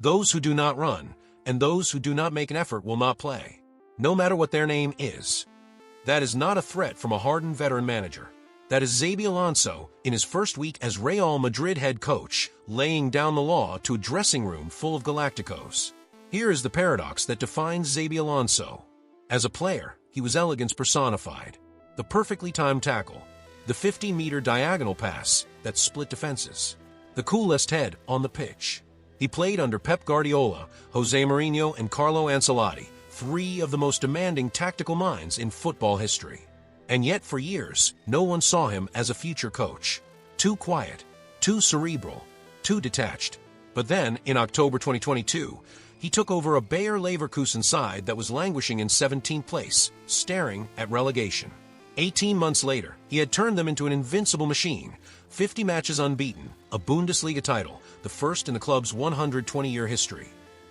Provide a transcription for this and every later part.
Those who do not run, and those who do not make an effort will not play, no matter what their name is. That is not a threat from a hardened veteran manager. That is Xabi Alonso, in his first week as Real Madrid head coach, laying down the law to a dressing room full of Galácticos. Here is the paradox that defines Xabi Alonso. As a player, he was elegance personified. The perfectly timed tackle, the 50-meter diagonal pass that split defenses, the coolest head on the pitch. He played under Pep Guardiola, José Mourinho, and Carlo Ancelotti, three of the most demanding tactical minds in football history. And yet for years, no one saw him as a future coach. Too quiet, too cerebral, too detached. But then, in October 2022, he took over a Bayer Leverkusen side that was languishing in 17th place, staring at relegation. 18 months later, he had turned them into an invincible machine, 50 matches unbeaten, a Bundesliga title, the first in the club's 120-year history.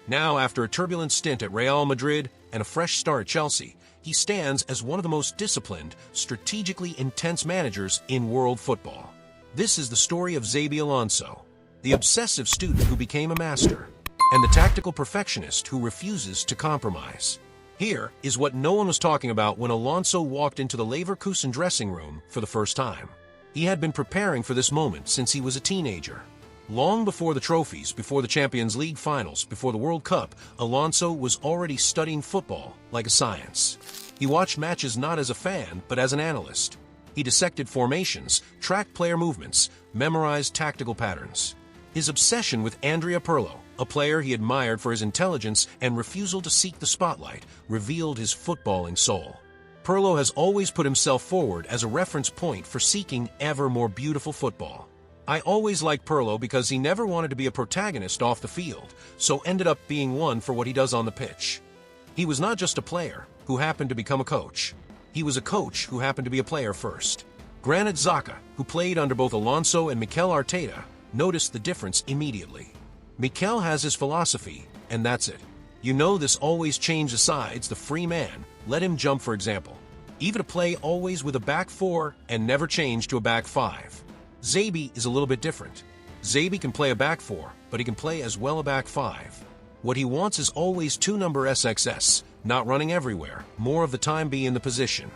Now, after a turbulent stint at Real Madrid and a fresh start at Chelsea, he stands as one of the most disciplined, strategically intense managers in world football. This is the story of Xabi Alonso, the obsessive student who became a master, and the tactical perfectionist who refuses to compromise. Here is what no one was talking about when Alonso walked into the Leverkusen dressing room for the first time. He had been preparing for this moment since he was a teenager. Long before the trophies, before the Champions League finals, before the World Cup, Alonso was already studying football like a science. He watched matches not as a fan, but as an analyst. He dissected formations, tracked player movements, memorized tactical patterns. His obsession with Andrea Pirlo, a player he admired for his intelligence and refusal to seek the spotlight, revealed his footballing soul. Pirlo has always put himself forward as a reference point for seeking ever more beautiful football. I always liked Pirlo because he never wanted to be a protagonist off the field, so ended up being one for what he does on the pitch. He was not just a player who happened to become a coach. He was a coach who happened to be a player first. Granit Xhaka, who played under both Alonso and Mikel Arteta, noticed the difference immediately. Mikel has his philosophy, and that's it. You know this always change the sides, the free man, let him jump for example. Even to play always with a back four and never change to a back five. Xabi is a little bit different. Xabi can play a back four, but he can play as well a back five. What he wants is always two-number SXS, not running everywhere, more of the time be in the position.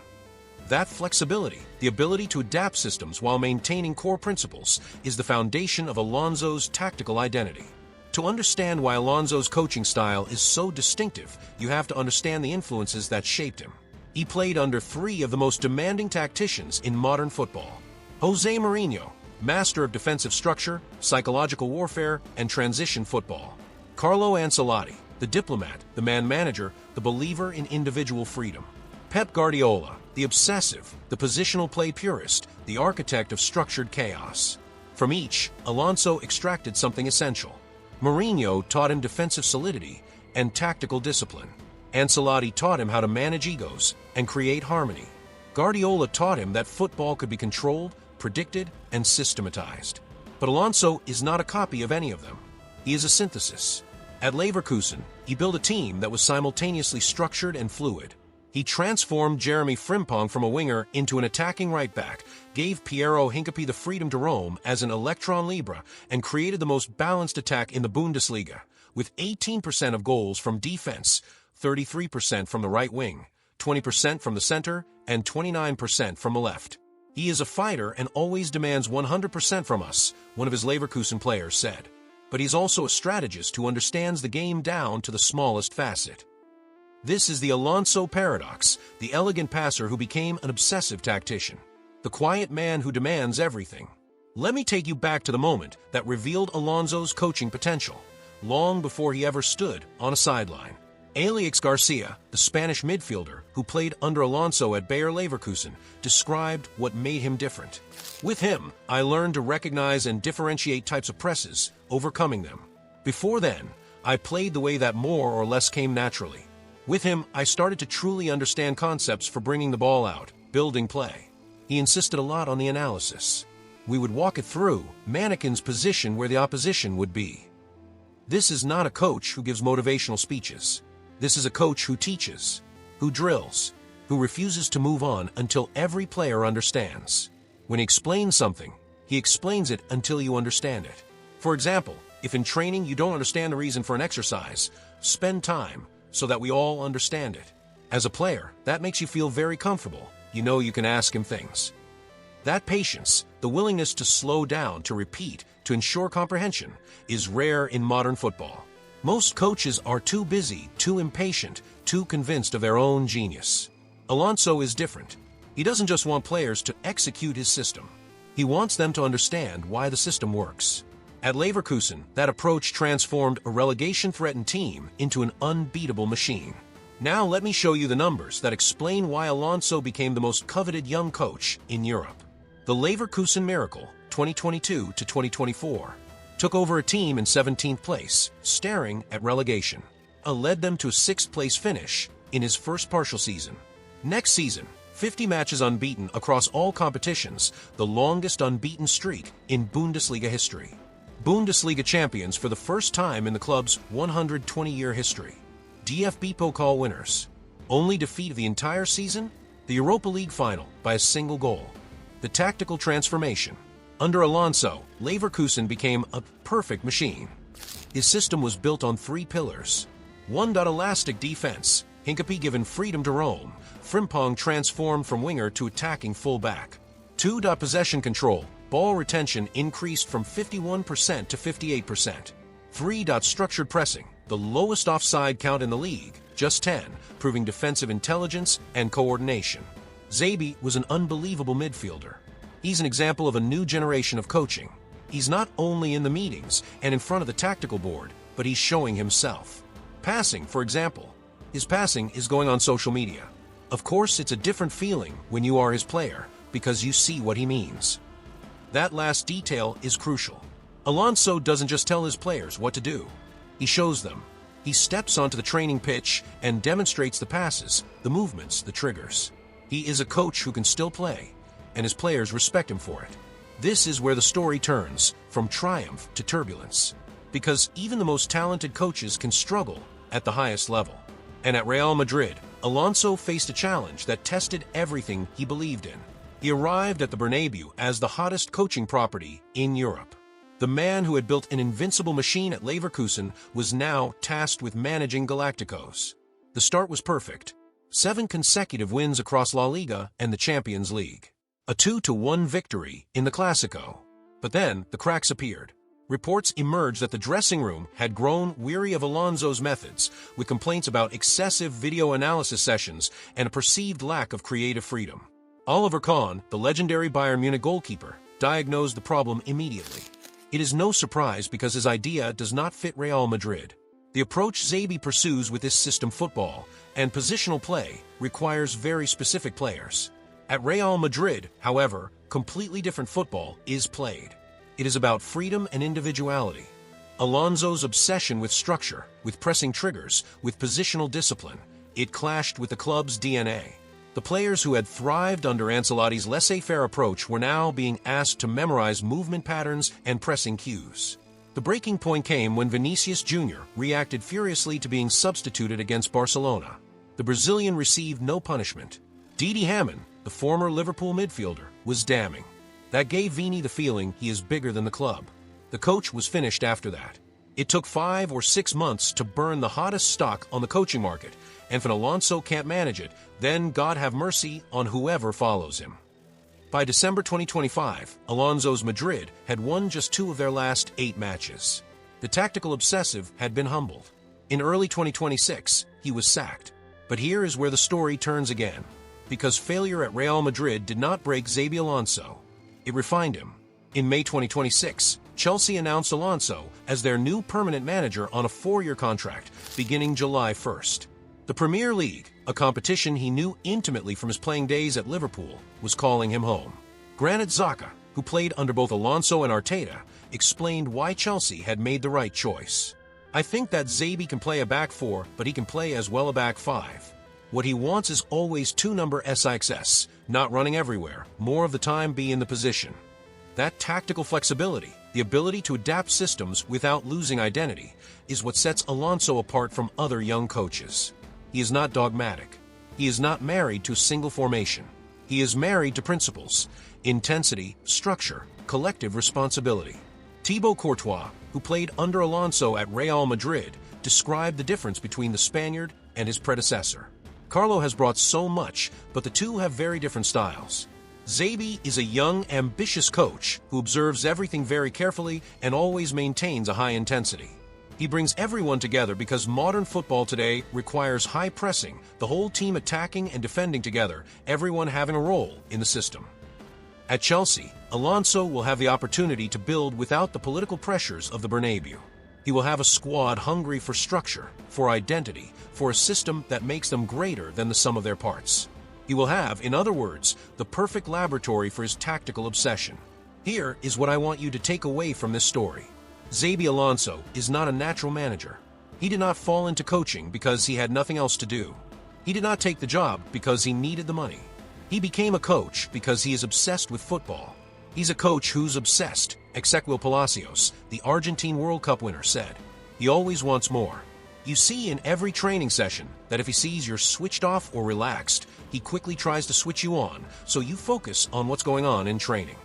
That flexibility, the ability to adapt systems while maintaining core principles, is the foundation of Alonso's tactical identity. To understand why Alonso's coaching style is so distinctive, you have to understand the influences that shaped him. He played under three of the most demanding tacticians in modern football. José Mourinho, master of defensive structure, psychological warfare, and transition football. Carlo Ancelotti, the diplomat, the man-manager, the believer in individual freedom. Pep Guardiola, the obsessive, the positional play purist, the architect of structured chaos. From each, Alonso extracted something essential. Mourinho taught him defensive solidity and tactical discipline. Ancelotti taught him how to manage egos and create harmony. Guardiola taught him that football could be controlled, predicted, and systematized. But Alonso is not a copy of any of them. He is a synthesis. At Leverkusen, he built a team that was simultaneously structured and fluid. He transformed Jeremy Frimpong from a winger into an attacking right back, gave Piero Hincapié the freedom to roam as an Electron Libre, and created the most balanced attack in the Bundesliga, with 18% of goals from defense, 33% from the right wing, 20% from the center, and 29% from the left. He is a fighter and always demands 100% from us, one of his Leverkusen players said. But he's also a strategist who understands the game down to the smallest facet. This is the Alonso paradox, the elegant passer who became an obsessive tactician, the quiet man who demands everything. Let me take you back to the moment that revealed Alonso's coaching potential, long before he ever stood on a sideline. Alex Garcia, the Spanish midfielder who played under Alonso at Bayer Leverkusen, described what made him different. With him, I learned to recognize and differentiate types of presses, overcoming them. Before then, I played the way that more or less came naturally. With him, I started to truly understand concepts for bringing the ball out, building play. He insisted a lot on the analysis. We would walk it through, mannequin's position where the opposition would be. This is not a coach who gives motivational speeches. This is a coach who teaches, who drills, who refuses to move on until every player understands. When he explains something, he explains it until you understand it. For example, If in training you don't understand the reason for an exercise, spend time so that we all understand it. As a player, that makes you feel very comfortable. You know you can ask him things. That patience, the willingness to slow down, to repeat, to ensure comprehension, is rare in modern football. Most coaches are too busy, too impatient, too convinced of their own genius. Alonso is different. He doesn't just want players to execute his system. He wants them to understand why the system works. At Leverkusen, that approach transformed a relegation-threatened team into an unbeatable machine. Now let me show you the numbers that explain why Alonso became the most coveted young coach in Europe. The Leverkusen Miracle, 2022 to 2024, took over a team in 17th place, staring at relegation. Led them to a 6th place finish in his first partial season. Next season, 50 matches unbeaten across all competitions, the longest unbeaten streak in Bundesliga history. Bundesliga champions for the first time in the club's 120-year history. DFB Pokal winners. Only defeat of the entire season? The Europa League final by a single goal. The tactical transformation. Under Alonso, Leverkusen became a perfect machine. His system was built on 3 pillars. 1. Elastic defense. Hincapie given freedom to roam. Frimpong transformed from winger to attacking fullback. 2. Possession control. Ball retention increased from 51% to 58%. 3. Structured pressing. The lowest offside count in the league, just 10, proving defensive intelligence and coordination. Xabi was an unbelievable midfielder. He's an example of a new generation of coaching. He's not only in the meetings and in front of the tactical board, but he's showing himself. Passing, for example. His passing is going on social media. Of course, it's a different feeling when you are his player, because you see what he means. That last detail is crucial. Alonso doesn't just tell his players what to do. He shows them. He steps onto the training pitch and demonstrates the passes, the movements, the triggers. He is a coach who can still play, and his players respect him for it. This is where the story turns from triumph to turbulence, because even the most talented coaches can struggle at the highest level. And at Real Madrid, Alonso faced a challenge that tested everything he believed in. He arrived at the Bernabeu as the hottest coaching property in Europe. The man who had built an invincible machine at Leverkusen was now tasked with managing Galácticos. The start was perfect. 7 consecutive wins across La Liga and the Champions League. A 2-1 victory in the Clásico. But then the cracks appeared. Reports emerged that the dressing room had grown weary of Alonso's methods, with complaints about excessive video analysis sessions and a perceived lack of creative freedom. Oliver Kahn, the legendary Bayern Munich goalkeeper, diagnosed the problem immediately. It is no surprise because his idea does not fit Real Madrid. The approach Xabi pursues with this system football and positional play requires very specific players. At Real Madrid, however, completely different football is played. It is about freedom and individuality. Alonso's obsession with structure, with pressing triggers, with positional discipline, it clashed with the club's DNA. The players who had thrived under Ancelotti's laissez-faire approach were now being asked to memorize movement patterns and pressing cues. The breaking point came when Vinicius Jr. reacted furiously to being substituted against Barcelona. The Brazilian received no punishment. Didi Hamann, the former Liverpool midfielder, was damning. That gave Vini the feeling he is bigger than the club. The coach was finished after that. It took 5 or 6 months to burn the hottest stock on the coaching market, and if Alonso can't manage it, then God have mercy on whoever follows him. By December 2025, Alonso's Madrid had won just 2 of their last 8 matches. The Tactical Obsessive had been humbled. In early 2026, he was sacked. But here is where the story turns again. Because failure at Real Madrid did not break Xabi Alonso. It refined him. In May 2026, Chelsea announced Alonso as their new permanent manager on a 4-year contract, beginning July 1st. The Premier League, a competition he knew intimately from his playing days at Liverpool, was calling him home. Granit Xhaka, who played under both Alonso and Arteta, explained why Chelsea had made the right choice. I think that Xabi can play a back 4, but he can play as well a back 5. What he wants is always 2-number SIXS, not running everywhere, more of the time be in the position. That tactical flexibility, the ability to adapt systems without losing identity, is what sets Alonso apart from other young coaches. He is not dogmatic. He is not married to a single formation. He is married to principles, intensity, structure, collective responsibility. Thibaut Courtois, who played under Alonso at Real Madrid, described the difference between the Spaniard and his predecessor. Carlo has brought so much, but the two have very different styles. Xabi is a young, ambitious coach who observes everything very carefully and always maintains a high intensity. He brings everyone together because modern football today requires high pressing, the whole team attacking and defending together, everyone having a role in the system. At Chelsea, Alonso will have the opportunity to build without the political pressures of the Bernabeu. He will have a squad hungry for structure, for identity, for a system that makes them greater than the sum of their parts. He will have, in other words, the perfect laboratory for his tactical obsession. Here is what I want you to take away from this story. Xabi Alonso is not a natural manager. He did not fall into coaching because he had nothing else to do. He did not take the job because he needed the money. He became a coach because he is obsessed with football. He's a coach who's obsessed, Ezequiel Palacios, the Argentine World Cup winner, said. He always wants more. You see in every training session that if he sees you're switched off or relaxed, he quickly tries to switch you on, so you focus on what's going on in training.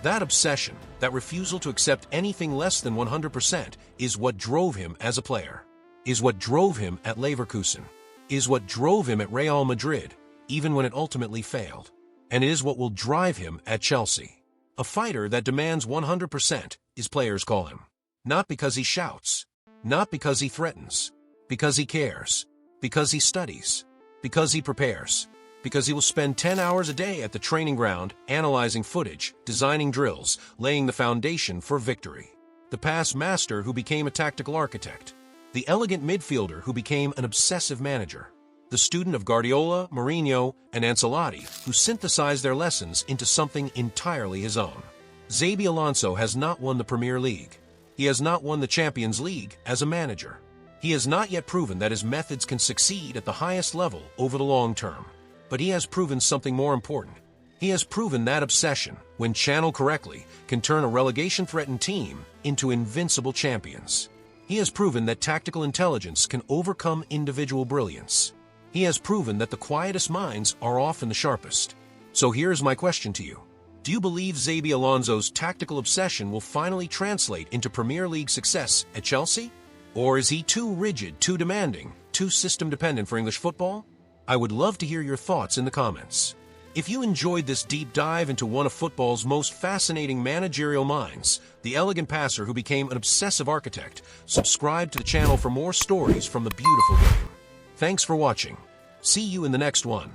That obsession, that refusal to accept anything less than 100%, is what drove him as a player, is what drove him at Leverkusen, is what drove him at Real Madrid, even when it ultimately failed, and it is what will drive him at Chelsea. A fighter that demands 100%, his players call him. Not because he shouts, not because he threatens, because he cares, because he studies, because he prepares, because he will spend 10 hours a day at the training ground, analyzing footage, designing drills, laying the foundation for victory. The pass master who became a tactical architect. The elegant midfielder who became an obsessive manager. The student of Guardiola, Mourinho, and Ancelotti who synthesized their lessons into something entirely his own. Xabi Alonso has not won the Premier League. He has not won the Champions League as a manager. He has not yet proven that his methods can succeed at the highest level over the long term. But he has proven something more important. He has proven that obsession, when channeled correctly, can turn a relegation-threatened team into invincible champions. He has proven that tactical intelligence can overcome individual brilliance. He has proven that the quietest minds are often the sharpest. So here's my question to you. Do you believe Xabi Alonso's tactical obsession will finally translate into Premier League success at Chelsea? Or is he too rigid, too demanding, too system-dependent for English football? I would love to hear your thoughts in the comments. If you enjoyed this deep dive into one of football's most fascinating managerial minds, the elegant passer who became an obsessive architect, subscribe to the channel for more stories from the beautiful game. Thanks for watching. See you in the next one.